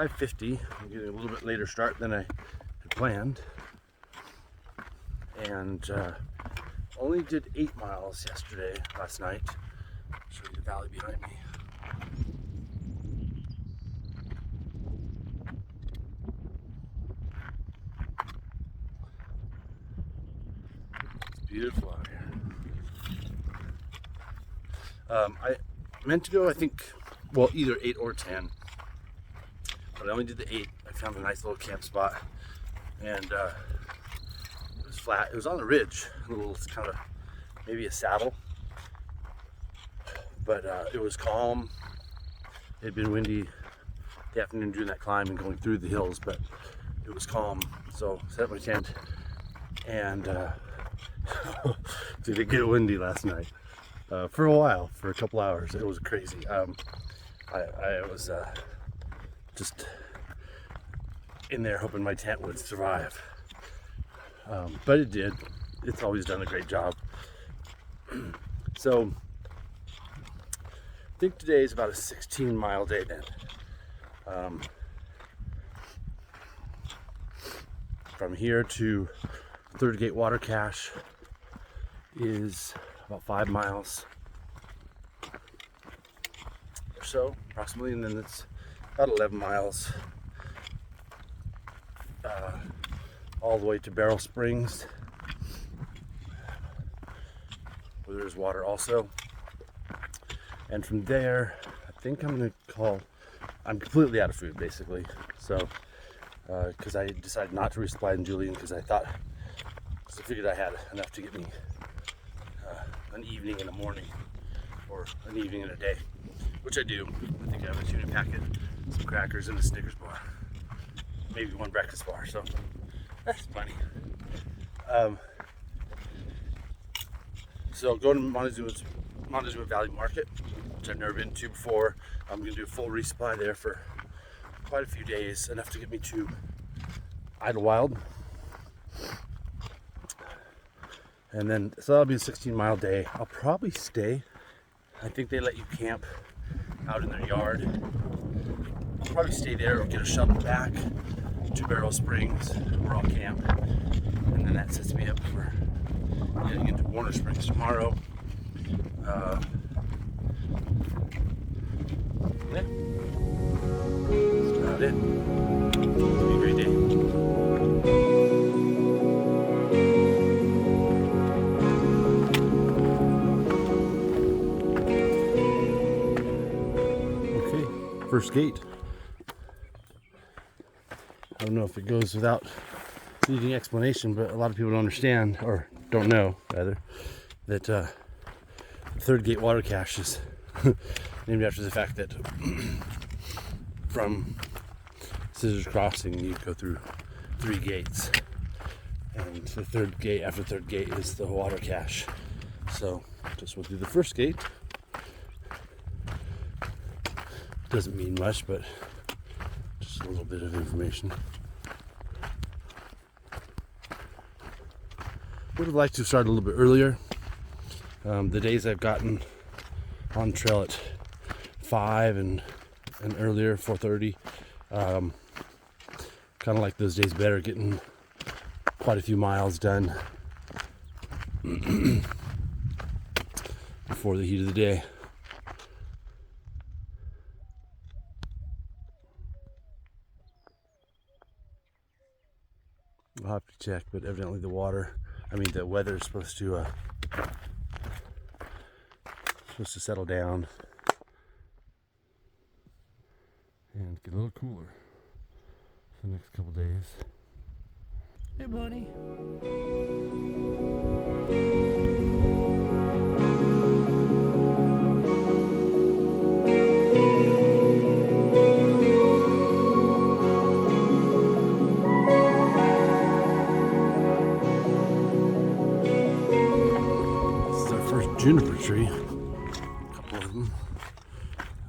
5:50. I'm getting a little bit later start than I had planned, and only did 8 miles last night. I'll show you the valley behind me. It's beautiful out here. I meant to go, I think, well, either 8 or 10, but I only did the 8. I found a nice little camp spot, and it was flat. It was on a ridge, a little kind of maybe a saddle, but it was calm. It had been windy the afternoon doing that climb and going through the hills, but it was calm. So set up my tent, and did it get windy last night? For a while, for a couple hours. It was crazy. I was just in there hoping my tent would survive, but it did. It's always done a great job. So I think today is about a 16-mile day then. From here to Third Gate Water Cache is about 5 miles or so, approximately, and then it's about 11 miles all the way to Barrel Springs, where there's water also. And from there, I think I'm completely out of food, basically. So, because I decided not to resupply in Julian, because I figured I had enough to get me an evening and a morning, or an evening and a day, which I do. I think I have a tuna packet, some crackers, and a Snickers bar, maybe one breakfast bar, so that's plenty. So going to Montezuma Valley Market, which I've never been to before. I'm going to do a full resupply there for quite a few days, enough to get me to Idlewild. And then, so that'll be a 16-mile day. I'll probably stay. I think they let you camp out in their yard. I'll probably stay there or get a shuttle back to Barrel Springs, where I'll camp. And then that sets me up for heading into Warner Springs tomorrow. Yeah. That's about it. It'll be a great day. First gate. I don't know if it goes without needing explanation, but a lot of people don't understand, or don't know rather, that the Third Gate Water Cache is named after the fact that from Scissors Crossing you go through 3 gates, and the third gate after Third Gate is the water cache. So just went through the first gate. Doesn't mean much, but just a little bit of information. Would have liked to start a little bit earlier. The days I've gotten on trail at 5 and earlier, 4:30, kind of like those days better, getting quite a few miles done before the heat of the day. I'll have to check, but evidently the weather is supposed to settle down and get a little cooler for the next couple days. Hey, buddy. Juniper tree, a couple of them.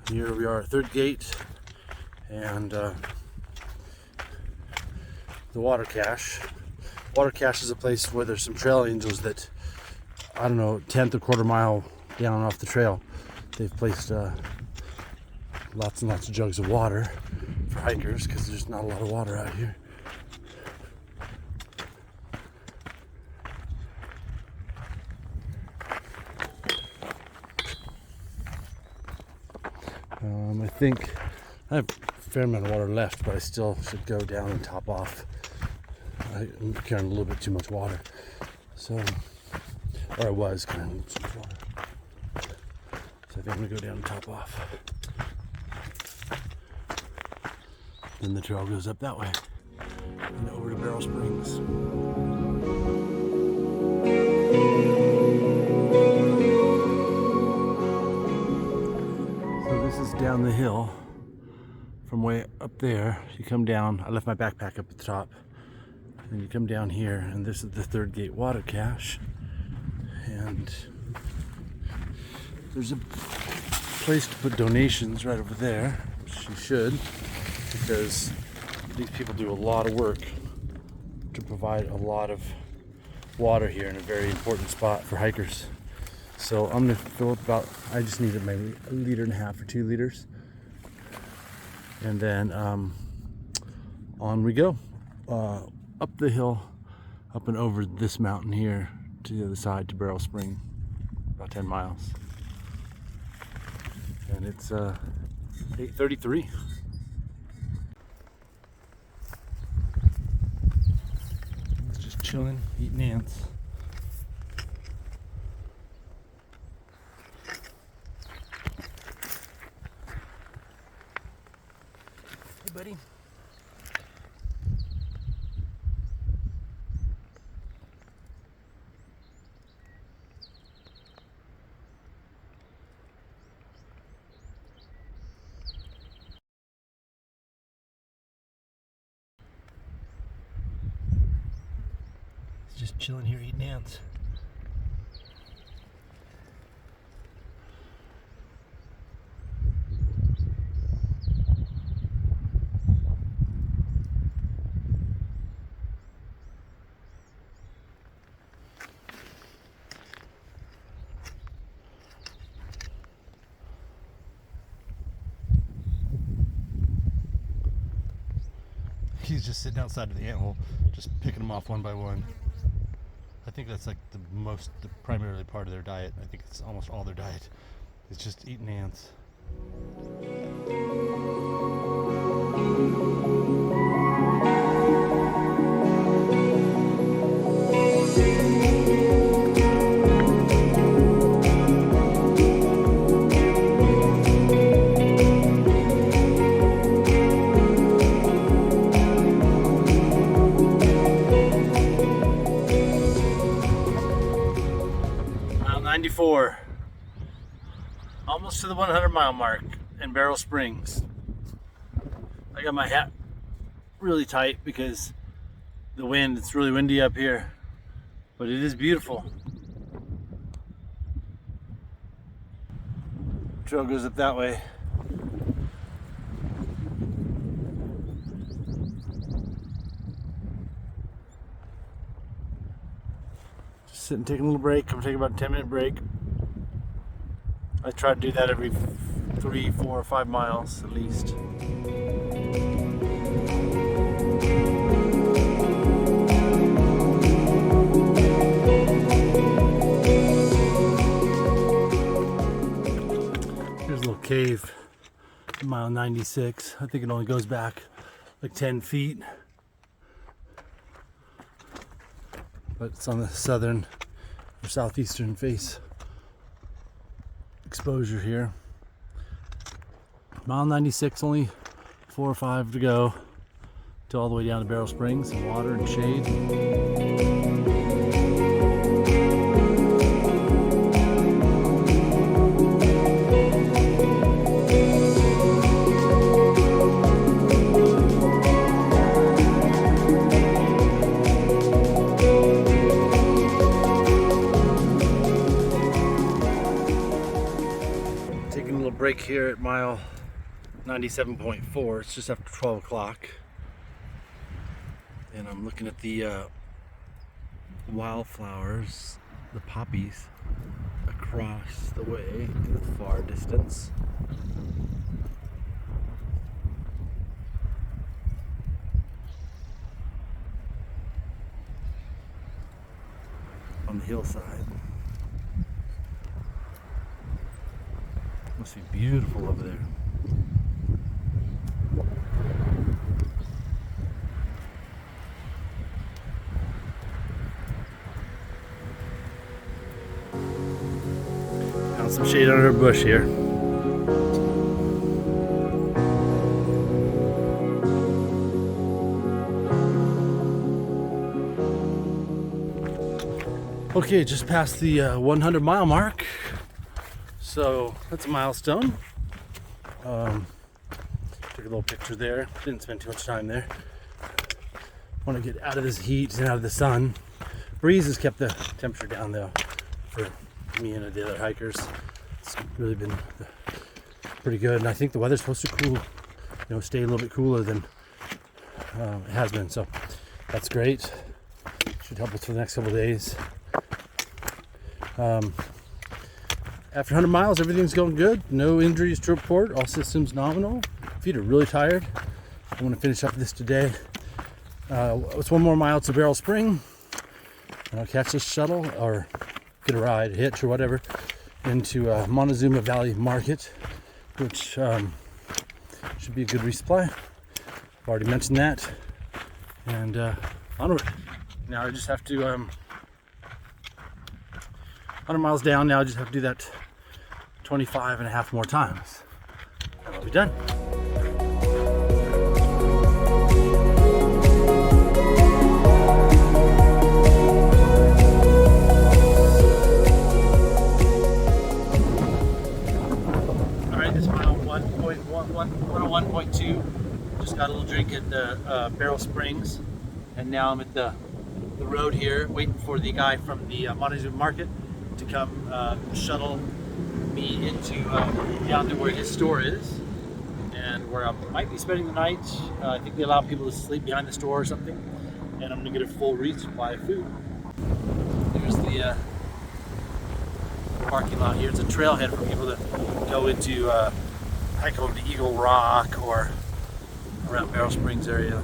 Here we are at Third Gate, and the water cache. Water cache is a place where there's some trail angels that, I don't know, 10th or quarter mile down off the trail, they've placed lots and lots of jugs of water for hikers because there's not a lot of water out here. I think I have a fair amount of water left, but I still should go down and top off. I'm carrying a little bit too much water, so, or I was carrying too much water. So I think I'm gonna go down and top off. Then the trail goes up that way and over to Barrel Springs. So this is down the hill from way up there. You come down, I left my backpack up at the top, and you come down here, and this is the Third Gate water cache, and there's a place to put donations right over there, which you should, because these people do a lot of work to provide a lot of water here in a very important spot for hikers. So I'm gonna fill up about, I just needed maybe 1.5 liters or 2 liters. And then on we go, up the hill, up and over this mountain here to the other side to Barrel Spring, about 10 miles. And it's 8:33. It's just chilling, eating ants. Hey, buddy. Just chilling here eating ants. He's just sitting outside of the anthole, just picking them off one by one. I think that's like the primarily part of their diet. I think it's almost all their diet. It's just eating ants. Mile 94. Almost to the 100-mile mark in Barrel Springs. I got my hat really tight because the wind, it's really windy up here, but it is beautiful. Trail goes up that way. Just sitting, taking a little break. I'm taking about a 10-minute break. I try to do that every 3, 4, or 5 miles at least. Here's a little cave, mile 96. I think it only goes back like 10 feet. But it's on the southern or southeastern face. Exposure here. Mile 96, only 4 or 5 to go to all the way down to Barrel Springs and water and shade. Break here at mile 97.4. It's just after 12 o'clock, and I'm looking at the wildflowers, the poppies across the way in the far distance. on the hillside. Must be beautiful over there. Found some shade under a bush here. Okay, just past the 100-mile mark, so that's a milestone. Took a little picture there, didn't spend too much time there. Want to get out of this heat and out of the sun. Breeze has kept the temperature down though for me and the other hikers. It's really been pretty good, and I think the weather's supposed to cool, stay a little bit cooler than it has been, so that's great. Should help us for the next couple of days. After 100 miles, everything's going good. No injuries to report. All systems nominal. Feet are really tired. I want to finish up this today. It's 1 more mile to Barrel Spring, and I'll catch this shuttle or get a ride, a hitch or whatever, into Montezuma Valley Market, which should be a good resupply. I've already mentioned that. And onward. Now I just have to 100 miles down. Now I just have to do that 25 and a half more times. I'll be done. All right, this is mile 101.2. Just got a little drink at the Barrel Springs, and now I'm at the road here, waiting for the guy from the Montezuma Market to come shuttle me into down to where his store is, and where I might be spending the night. I think they allow people to sleep behind the store or something, and I'm gonna get a full resupply of food. There's the parking lot here. It's a trailhead for people to go into, hike over to Eagle Rock or around Barrel Springs area.